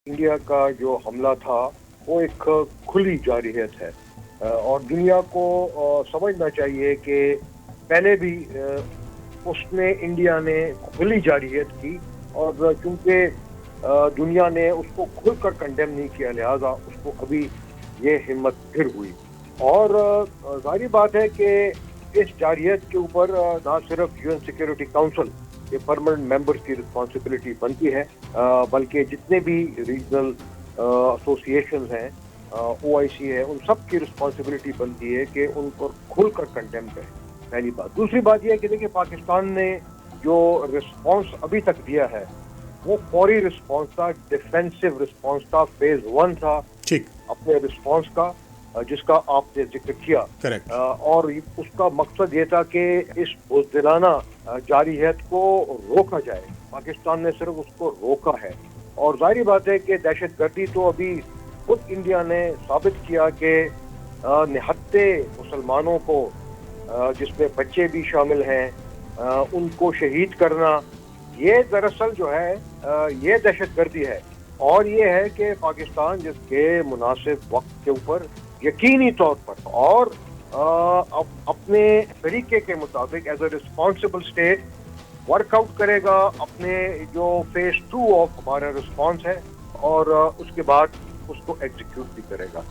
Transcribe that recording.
India का जो हमला था वो एक खुली जारहियत है और दुनिया को समझना चाहिए कि पहले भी उसने इंडिया ने खुली जारहियत की और चूंकि दुनिया ने उसको खुलकर कंडेम नहीं किया, लिहाजा उसको अभी ये हिम्मत फिर हुई। और जाहिर बात है कि इस जारहियत के ऊपर ना सिर्फ यूएन सिक्योरिटी काउंसिल के परमानेंट मेंबर्स की रिस्पॉन्सिबिलिटी बनती है, बल्कि जितने भी रीजनल एसोसिएशंस हैं, ओआईसी है, उन सब की रिस्पॉन्सिबिलिटी बनती है कि उन पर खुलकर कंडेम करें। पहली बात। दूसरी बात यह है कि देखिए, पाकिस्तान ने जो रिस्पॉन्स अभी तक दिया है वो फौरी रिस्पॉन्स था, डिफेंसिव रिस्पॉन्स था, फेज 1 था ठीक, अपने रिस्पॉन्स का, जिसका आपने जिक्र किया। करेक्ट। और उसका मकसद ये था कि इस बुज़दिलाना जारहियत को रोका जाए। पाकिस्तान ने सिर्फ उसको रोका है और जाहिर बात है कि दहशतगर्दी तो अभी खुद इंडिया ने साबित किया कि निहत्ते मुसलमानों को, जिसमें बच्चे भी शामिल हैं, उनको शहीद करना, ये दरअसल जो है ये दहशतगर्दी है। और ये है कि पाकिस्तान जिसके मुनासिब वक्त के ऊपर यकीनी तौर पर और अपने तरीके के मुताबिक as a responsible state work out करेगा अपने जो फेज 2 ऑफ हमारा रिस्पॉन्स है और उसके बाद उसको एग्जीक्यूट भी करेगा।